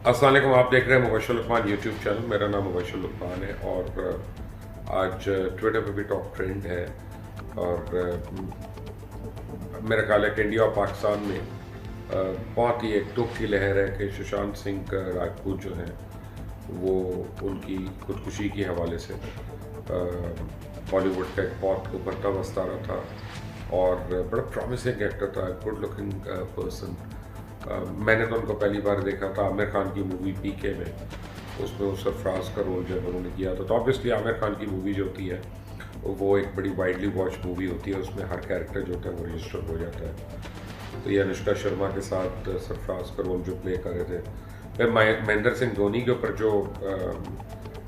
अस्सलाम वालेकुम। आप देख रहे हैं मुबशर लुकमान यूट्यूब चैनल। मेरा नाम मुबशर लुकमान है और आज ट्विटर पे भी टॉप ट्रेंड है और मेरा ख्याल है कि इंडिया और पाकिस्तान में बहुत ही एक दुख की लहर है कि सुशांत सिंह राजपूत जो हैं वो उनकी खुदकुशी के हवाले से बॉलीवुड का एक बहुत उभरता हुआ सितारा था और बड़ा प्रॉमिसिंग एक्टर था, गुड लुकिंग पर्सन। मैंने तो उनको पहली बार देखा था आमिर खान की मूवी पीके में, उसमें उस सरफराज का रोल जब उन्होंने किया था। तो ऑब्वियसली आमिर खान की मूवी जो होती है वो एक बड़ी वाइडली वॉच मूवी होती है, उसमें हर कैरेक्टर जो होता है वो रजिस्टर हो जाता है। तो ये अनुष्का शर्मा के साथ सरफराज का रोल जो प्ले कर रहे थे, फिर महेंद्र सिंह धोनी के ऊपर जो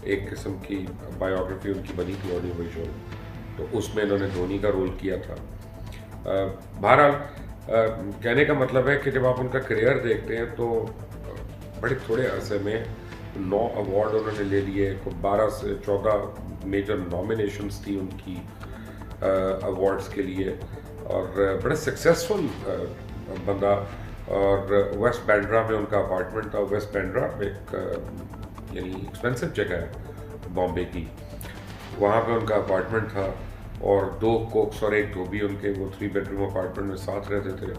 एक किस्म की बायोग्राफी उनकी बनी थी ऑडियो विजुअल, तो उसमें इन्होंने धोनी का रोल किया था। बहरहाल कहने का मतलब है कि जब आप उनका करियर देखते हैं तो बड़े थोड़े अरसे में 9 अवार्ड उन्होंने ले लिए, 12 से 14 मेजर नॉमिनेशंस थी उनकी अवार्ड्स के लिए और बड़ा सक्सेसफुल बंदा। और वेस्ट बैंड्रा में उनका अपार्टमेंट था। वेस्ट बैंड्रा एक यानी एक्सपेंसिव जगह है बॉम्बे की, वहाँ पे उनका अपार्टमेंट था और 2 कोक्स और एक धोबी उनके वो 3 बेडरूम अपार्टमेंट में साथ रहते थे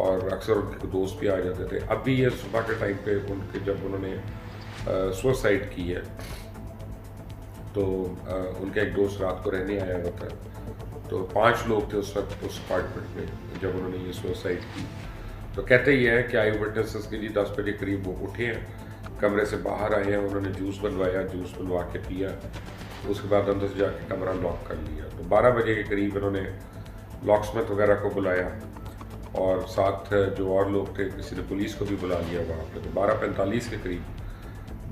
और अक्सर उनके दोस्त भी आ जाते थे। अब भी ये सुबह के टाइम पे उनके जब उन्होंने सुसाइड की है तो उनका एक दोस्त रात को रहने आया हुआ था, तो 5 लोग थे उस वक्त उस अपार्टमेंट में जब उन्होंने ये सुसाइड की। तो कहते ही है कि आई विटनेसेस के जी 10 बजे करीब वो उठे हैं, कमरे से बाहर आए हैं, उन्होंने जूस बनवाया, जूस बनवा के पिया, उसके बाद अंदर से जाके कमरा लॉक कर लिया। तो 12 बजे के करीब इन्होंने लॉकस्मिथ वगैरह को बुलाया और साथ जो और लोग थे किसी ने पुलिस को भी बुला लिया वहाँ पे। तो 12:45 के करीब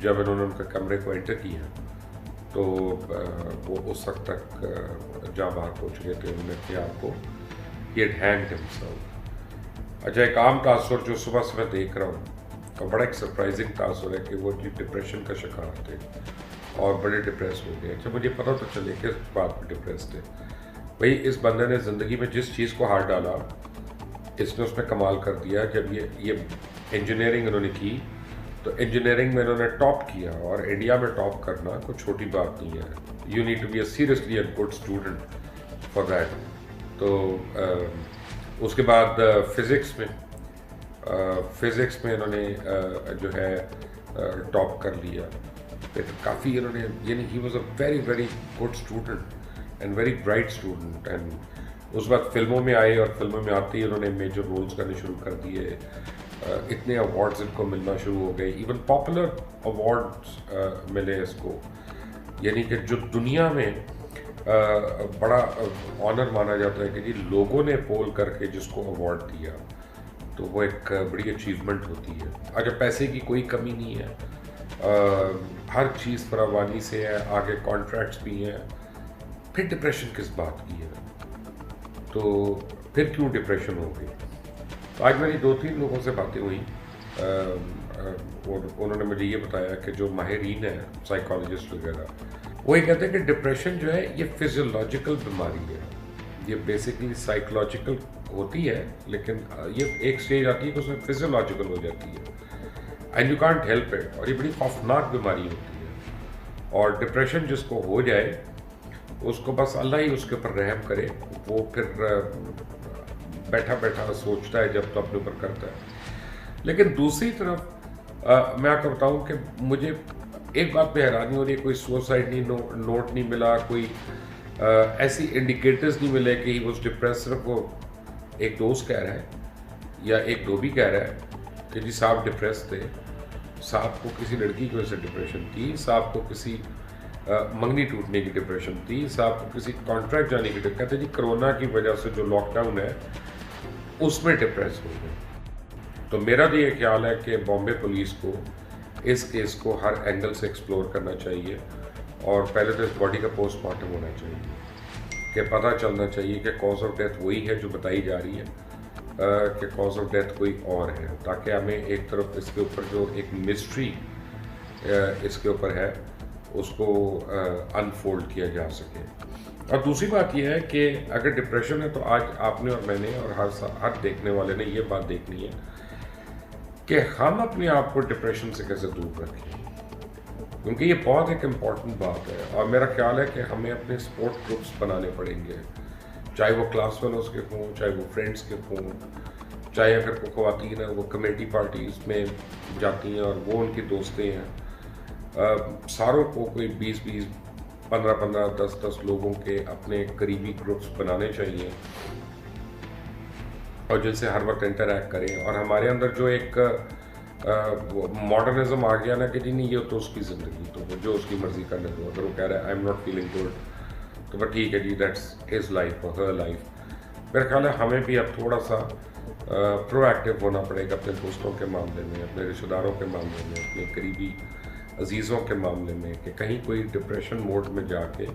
जब इन्होंने उनके कमरे को एंटर किया तो वो उस वक्त तक जहाँ बाहर पहुँच गए थे, उन्होंने किया आपको ही हैड हैंग्ड हिमसेल्फ। अच्छा, एक आम तासुर जो सुबह से मैं देख रहा हूँ और बड़ा एक सरप्राइजिंग तासुर है कि वो जी डिप्रेशन का शिकार थे और बड़े डिप्रेस हो गए। अच्छा, मुझे पता तो चले कि इस बात में डिप्रेस थे। भाई, इस बंदे ने ज़िंदगी में जिस चीज़ को हाथ डाला इसने उसमें कमाल कर दिया। जब ये इंजीनियरिंग इन्होंने की तो इंजीनियरिंग में इन्होंने टॉप किया और इंडिया में टॉप करना कोई छोटी बात नहीं है। You need to be seriously a good student for that. तो उसके बाद फिज़िक्स में इन्होंने जो है टॉप कर लिया। काफ़ी इन्होंने यानी he was a very very good student and very bright student. And उस वक्त फिल्मों में आए और फिल्मों में आते ही उन्होंने मेजर रोल्स करने शुरू कर दिए। इतने अवार्ड्स इनको मिलना शुरू हो गए, इवन पॉपुलर अवार्ड्स मिले इसको, यानी कि जो दुनिया में बड़ा ऑनर माना जाता है कि जी लोगों ने पोल करके जिसको अवार्ड दिया तो वो एक बड़ी अचीवमेंट होती है। अच्छा, पैसे की कोई कमी नहीं है, हर चीज़ फरावानी से है, आगे कॉन्ट्रैक्ट्स भी हैं, फिर डिप्रेशन किस बात की है? तो फिर क्यों डिप्रेशन हो गई? तो आज मेरी 2-3 लोगों से बातें हुई और उन्होंने मुझे ये बताया कि जो माहिरीन हैं साइकोलॉजिस्ट वगैरह वो ये कहते हैं कि डिप्रेशन जो है ये फिजियोलॉजिकल बीमारी है, ये बेसिकली साइकोलॉजिकल होती है लेकिन ये एक स्टेज आती है कि उसमें फिजियोलॉजिकल हो जाती है and you can't help it, और ये बड़ी खौफनाक बीमारी होती है। और डिप्रेशन जिसको हो जाए उसको बस अल्लाह ही उसके ऊपर रहम करे, वो फिर बैठा बैठा सोचता है जब तो अपने ऊपर करता है। लेकिन दूसरी तरफ मैं आपको बताऊं कि मुझे एक बात पे हैरानी हो रही है, कोई सुसाइड नहीं नोट नहीं मिला, कोई ऐसी इंडिकेटर्स नहीं मिले कि ही वॉज डिप्रेस। सिर्फ वो एक दोस्त कह रहा है या एक धोबी कह रहा है कि जी साहब डिप्रेस थे, साहब को किसी लड़की की वजह से डिप्रेशन थी, साहब को किसी मंगनी टूटने की डिप्रेशन थी, साहब को किसी कॉन्ट्रैक्ट जाने की कहते हैं जी कोरोना की वजह से जो लॉकडाउन है उसमें डिप्रेस हो गए। तो मेरा तो ये ख्याल है कि बॉम्बे पुलिस को इस केस को हर एंगल से एक्सप्लोर करना चाहिए और पहले तो इस बॉडी का पोस्टमार्टम होना चाहिए कि पता चलना चाहिए कि कॉज ऑफ डेथ वही है जो बताई जा रही है कि कॉज ऑफ डेथ कोई और है, ताकि हमें एक तरफ इसके ऊपर जो एक मिस्ट्री इसके ऊपर है उसको अनफोल्ड किया जा सके। और दूसरी बात यह है कि अगर डिप्रेशन है तो आज आपने और मैंने और हर देखने वाले ने ये बात देखनी है कि हम अपने आप को डिप्रेशन से कैसे दूर रखें, क्योंकि ये बहुत एक इम्पॉर्टेंट बात है। और मेरा ख्याल है कि हमें अपने सपोर्ट ग्रुप्स बनाने पड़ेंगे, चाहे वो क्लास फेलोज़ के हों, चाहे वो फ्रेंड्स के हों, चाहे अगर कोई ख़वातीन है वो कमेटी पार्टीज़ में जाती हैं और वो उनकी दोस्तें हैं। सारों को कोई 20-20, 15-15, 10-10 लोगों के अपने करीबी ग्रुप्स बनाने चाहिए और जिनसे हर वक्त इंटरैक्ट करें। और हमारे अंदर जो एक मॉडर्निज्म आ गया ना कि जी नहीं, ये तो उसकी ज़िंदगी, तो वो जो उसकी मर्ज़ी करने दो। अगर वो कह रहा है I am not feeling good, तो बस ठीक है जी, दैट्स हिज लाइफ और हर लाइफ। मेरा ख्याल है हमें भी अब थोड़ा सा प्रोएक्टिव होना पड़ेगा अपने दोस्तों के मामले में, अपने रिश्तेदारों के मामले में, अपने करीबी अजीज़ों के मामले में, कि कहीं कोई डिप्रेशन मोड में जाके,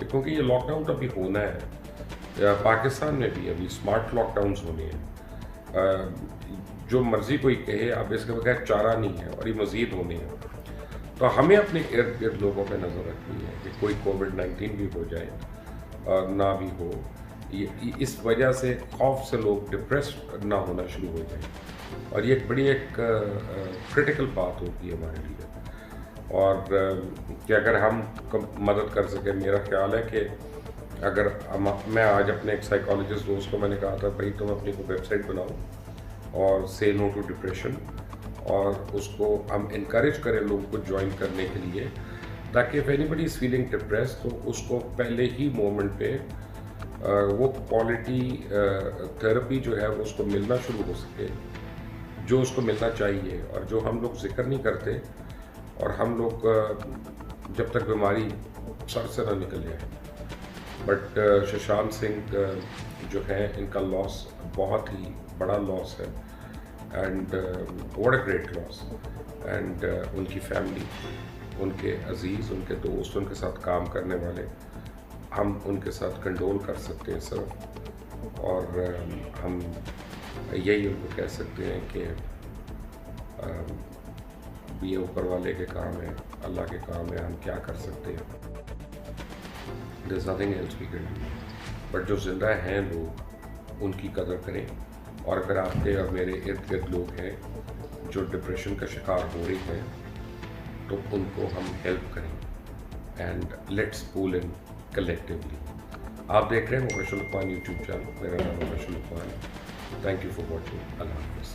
क्योंकि ये लॉकडाउन तो अभी होना है। पाकिस्तान में भी अभी स्मार्ट लॉकडाउन्स होने हैं। जो मर्ज़ी कोई कहे, अब इसके बगैर चारा नहीं है और ये मज़ीद होने हैं। तो हमें अपने इर्द गिर्द लोगों पर नज़र रखनी है कि कोई कोविड-19 भी हो जाए और ना भी हो, ये इस वजह से खौफ से लोग डिप्रेस ना होना शुरू हो जाए। और ये एक बड़ी एक क्रिटिकल बात होती है हमारे लिए। और कि अगर हम मदद कर सकें, मेरा ख्याल है कि अगर मैं आज अपने एक साइकोलॉजिस्ट दोस्त को मैंने कहा था, भाई तुम अपनी को वेबसाइट बनाओ और से नो टू डिप्रेशन, और उसको हम इनकरेज करें लोगों को ज्वाइन करने के लिए, ताकि if anybody is feeling depress तो उसको पहले ही मोमेंट पे वो क्वालिटी थेरेपी जो है वो उसको मिलना शुरू हो सके, जो उसको मिलना चाहिए। और जो हम लोग जिक्र नहीं करते, और हम लोग जब तक बीमारी सर से ना निकल जाए। बट सुशांत सिंह जो है, इनका लॉस बहुत ही बड़ा लॉस है, and what a great loss. And उनकी फैमिली, उनके अजीज़, उनके दोस्त, उनके साथ काम करने वाले, हम उनके साथ कंडोल कर सकते हैं सर। और हम यही उनको कह सकते हैं कि ये ऊपर वाले के काम है, अल्लाह के काम है, हम क्या कर सकते हैं। There is nothing else we can do. But जो ज़िंदा हैं लोग, उनकी कदर करें। और अगर आपके और मेरे इर्द गिर्द लोग हैं जो डिप्रेशन का शिकार हो रहे हैं, तो उनको हम हेल्प करें, and let's pull in collectively. आप देख रहे हैं मुबशर लुकमान यूट्यूब चैनल। मेरा नाम Mubashar Luqman. Thank you for watching. Allah हाफ़िज़।